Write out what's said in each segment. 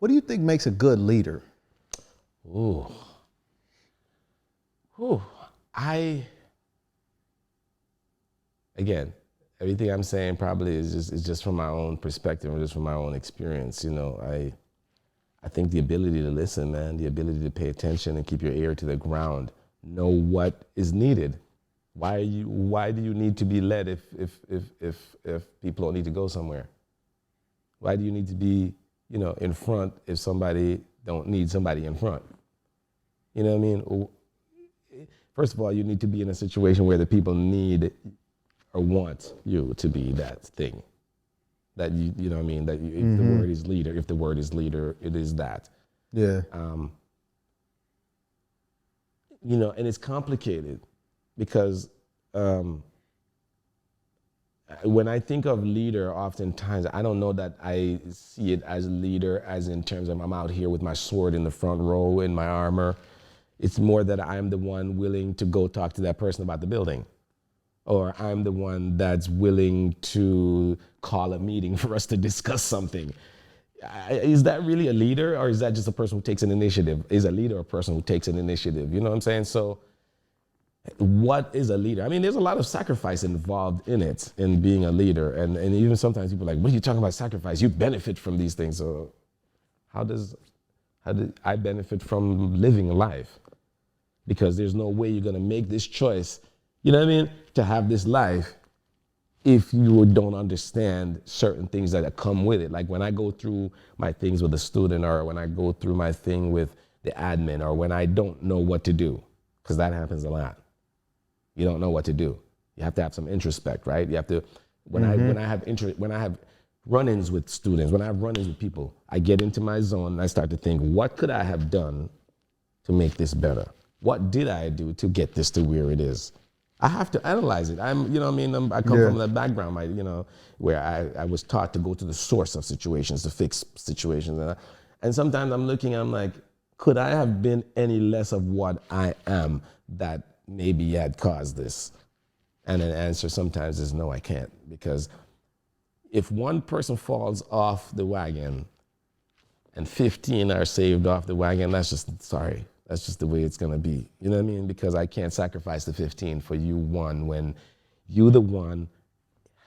What do you think makes a good leader? Ooh. Ooh. Again, everything I'm saying probably is just from my own perspective or just from my own experience. You know, I think the ability to listen, man, the ability to pay attention and keep your ear to the ground, know what is needed. Why do you need to be led if people don't need to go somewhere? Why do you need to be, you know, in front if somebody don't need somebody in front? You know what I mean? First of all, you need to be in a situation where the people need or want you to be that thing. That you know what I mean? That you, if the word is leader, it is that. Yeah. You know, and it's complicated because when I think of leader, oftentimes I don't know that I see it as leader as in terms of I'm out here with my sword in the front row in my armor. It's more that I'm the one willing to go talk to that person about the building. Or I'm the one that's willing to call a meeting for us to discuss something. Is that really a leader, or is that just a person who takes an initiative? Is a leader a person who takes an initiative? You know what I'm saying? So what is a leader? I mean, there's a lot of sacrifice involved in it, in being a leader. And even sometimes people are like, what are you talking about sacrifice? You benefit from these things. So how do I benefit from living a life? Because there's no way you're gonna make this choice, you know what I mean, to have this life if you don't understand certain things that come with it. Like when I go through my things with a student, or when I go through my thing with the admin, or when I don't know what to do, because that happens a lot. You don't know what to do. You have to have some introspect, right? You have to, when I have run-ins with students, when I have run-ins with people, I get into my zone and I start to think, what could I have done to make this better? What did I do to get this to where it is? I have to analyze it. You know what I mean? I come from that background, you know, where I was taught to go to the source of situations, to fix situations. And sometimes I'm looking, I'm like, could I have been any less of what I am that maybe had caused this? And an answer sometimes is no, I can't. Because if one person falls off the wagon and 15 are saved off the wagon, that's just the way it's gonna be. You know what I mean? Because I can't sacrifice the 15 for you one when you the one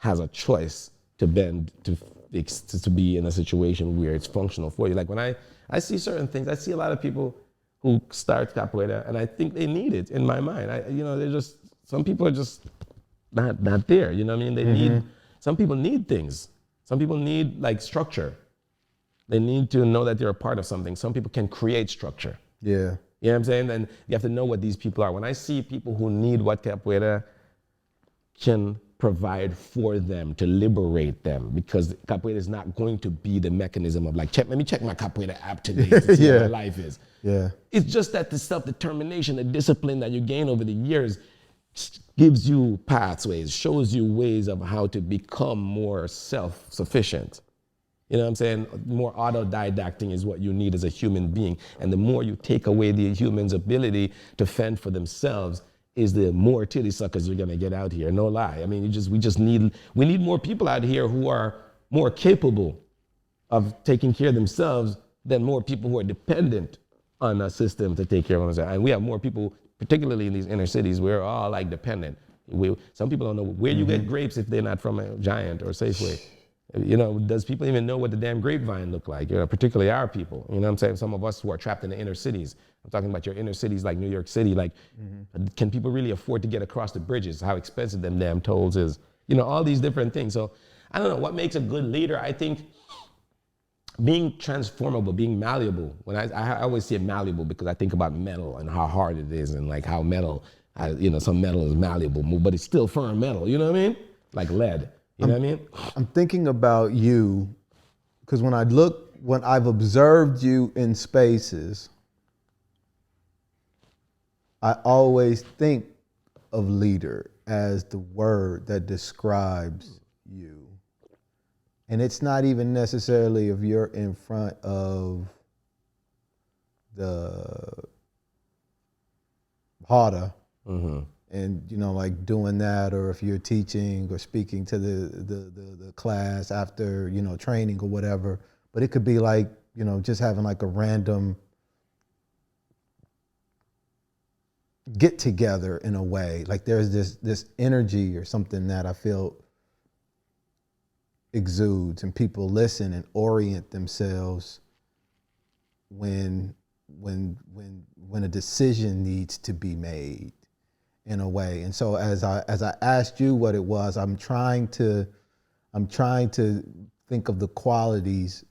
has a choice to bend, to fix, to be in a situation where it's functional for you. Like when I see certain things, I see a lot of people who start capoeira and I think they need it in my mind. Some people are just not there, you know what I mean? Some people need things. Some people need like structure. They need to know that they're a part of something. Some people can create structure. Yeah. You know what I'm saying? And you have to know what these people are. When I see people who need what capoeira can provide for them to liberate them, because capoeira is not going to be the mechanism of like, let me check my capoeira app today to see how my life is. Yeah. It's just that the self-determination, the discipline that you gain over the years gives you pathways, shows you ways of how to become more self-sufficient. You know what I'm saying? More autodidacting is what you need as a human being. And the more you take away the human's ability to fend for themselves, is the more titty suckers you're gonna get out here. No lie. I mean, we need more people out here who are more capable of taking care of themselves than more people who are dependent on a system to take care of themselves. And we have more people, particularly in these inner cities, we're all like dependent. Some people don't know where you get grapes if they're not from a Giant or Safeway. You know, does people even know what the damn grapevine look like? You know, particularly our people. You know what I'm saying? Some of us who are trapped in the inner cities. I'm talking about your inner cities like New York City. Like, can people really afford to get across the bridges? How expensive them damn tolls is? You know, all these different things. So I don't know what makes a good leader. I think being transformable, being malleable. When I always say malleable because I think about metal and how hard it is, and like how metal, you know, some metal is malleable, but it's still firm metal. You know what I mean? Like lead. You know what I mean? I'm thinking about you, because when I've observed you in spaces, I always think of leader as the word that describes you. And it's not even necessarily if you're in front of the harder. And you know, like doing that, or if you're teaching or speaking to the class after, you know, training or whatever. But it could be like just having like a random get together in a way. Like there's this energy or something that I feel exudes, and people listen and orient themselves when a decision needs to be made in a way. And so as I asked you what it was, I'm trying to think of the qualities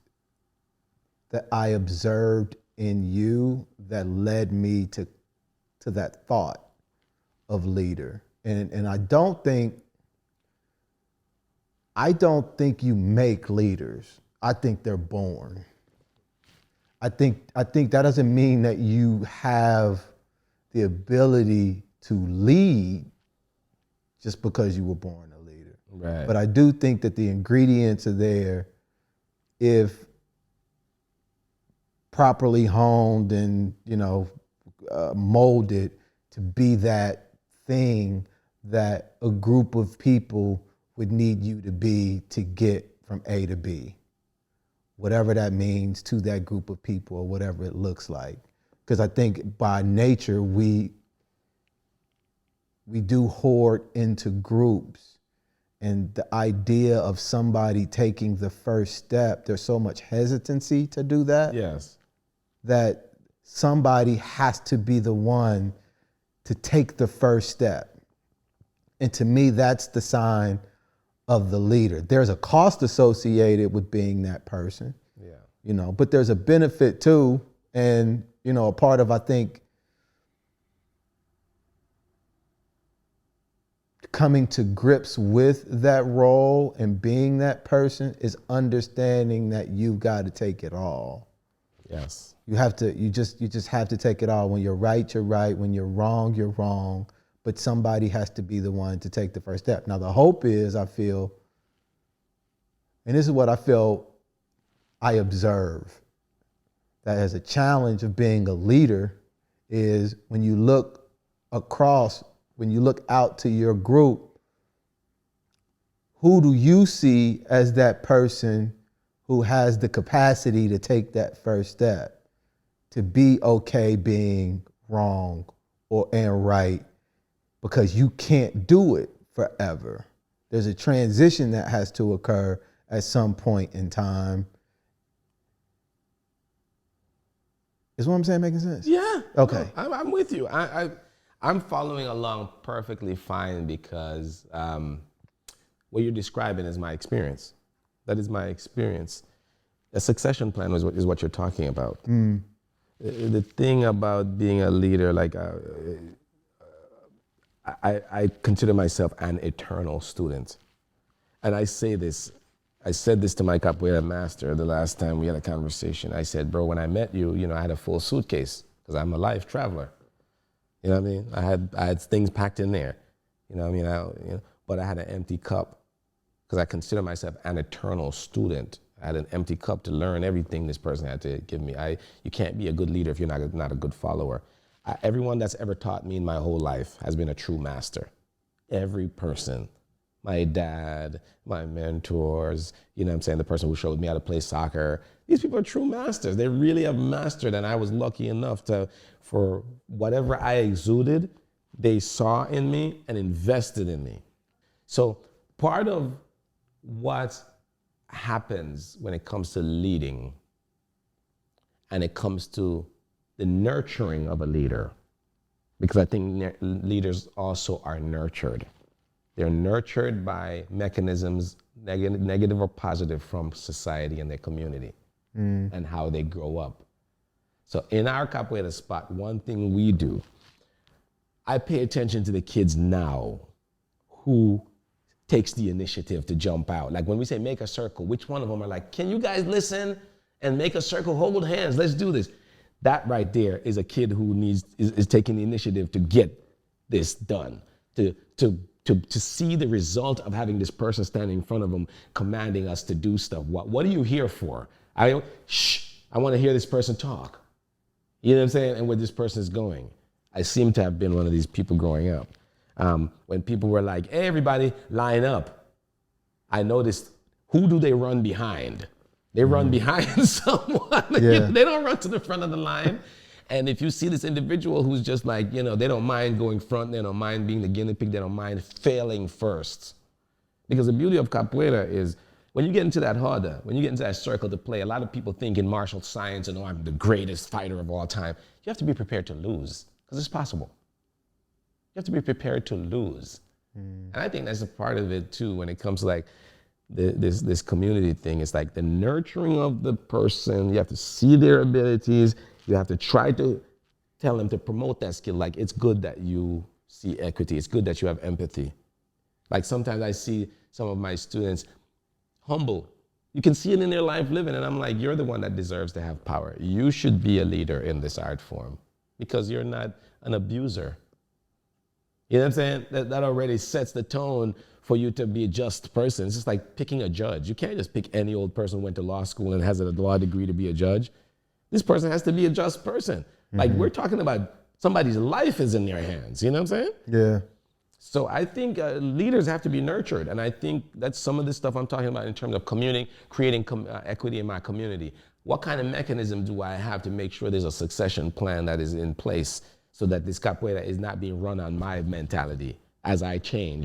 that I observed in you that led me to that thought of leader. And I don't think you make leaders. I think they're born. I think that doesn't mean that you have the ability to lead just because you were born a leader. Right. But I do think that the ingredients are there if properly honed and, molded to be that thing that a group of people would need you to be to get from A to B, whatever that means to that group of people or whatever it looks like. Because I think by nature, we do hoard into groups, and the idea of somebody taking the first step, there's so much hesitancy to do that. Yes. That somebody has to be the one to take the first step. And to me, that's the sign of the leader. There's a cost associated with being that person. Yeah. But there's a benefit too. And, a part of, I think, coming to grips with that role and being that person is understanding that you've got to take it all. Yes. You just have to take it all. When you're right, you're right. When you're wrong. But somebody has to be the one to take the first step. Now, the hope is, I feel, and this is what I feel I observe, that as a challenge of being a leader is when you look across, when you look out to your group, who do you see as that person who has the capacity to take that first step, to be okay being wrong and right, because you can't do it forever. There's a transition that has to occur at some point in time. Is what I'm saying making sense? Yeah. Okay. No, I'm with you. I'm following along perfectly fine because what you're describing is my experience. That is my experience. A succession plan is what you're talking about. The thing about being a leader, like I consider myself an eternal student. And I said this to my capoeira master the last time we had a conversation. I said, bro, when I met you, I had a full suitcase because I'm a life traveler. You know what I mean? I had things packed in there. You know what I mean? But I had an empty cup because I consider myself an eternal student. I had an empty cup to learn everything this person had to give me. You can't be a good leader if you're not a good follower. Everyone that's ever taught me in my whole life has been a true master. Every person. My dad, my mentors, the person who showed me how to play soccer. These people are true masters. They really have mastered, and I was lucky enough for whatever I exuded, they saw in me and invested in me. So part of what happens when it comes to leading and it comes to the nurturing of a leader, because I think leaders also are nurtured. They're nurtured by mechanisms, negative or positive, from society and their community and how they grow up. So in our capoeira spot, one thing we do, I pay attention to the kids now who takes the initiative to jump out. Like when we say make a circle, which one of them are like, can you guys listen and make a circle, hold hands, let's do this. That right there is a kid who is taking the initiative to get this done, to see the result of having this person standing in front of them commanding us to do stuff. What are you here for? I want to hear this person talk. You know what I'm saying? And where this person is going. I seem to have been one of these people growing up. When people were like, hey, everybody, line up. I noticed, who do they run behind? They run behind someone. Yeah. They don't run to the front of the line. And if you see this individual who's just like, they don't mind going front, they don't mind being the guinea pig, they don't mind failing first. Because the beauty of capoeira is when you get into that harder, when you get into that circle to play, a lot of people think in martial science, I'm the greatest fighter of all time. You have to be prepared to lose, because it's possible. You have to be prepared to lose. And I think that's a part of it too when it comes to like this community thing. It's like the nurturing of the person. You have to see their abilities. You have to try to tell them to promote that skill. Like, it's good that you see equity. It's good that you have empathy. Like, sometimes I see some of my students humble. You can see it in their life living, and I'm like, you're the one that deserves to have power. You should be a leader in this art form because you're not an abuser. You know what I'm saying? That already sets the tone for you to be a just person. It's just like picking a judge. You can't just pick any old person who went to law school and has a law degree to be a judge. This person has to be a just person. Like, we're talking about somebody's life is in their hands. You know what I'm saying? Yeah. So I think leaders have to be nurtured. And I think that's some of the stuff I'm talking about in terms of creating equity in my community. What kind of mechanism do I have to make sure there's a succession plan that is in place so that this capoeira is not being run on my mentality as I change?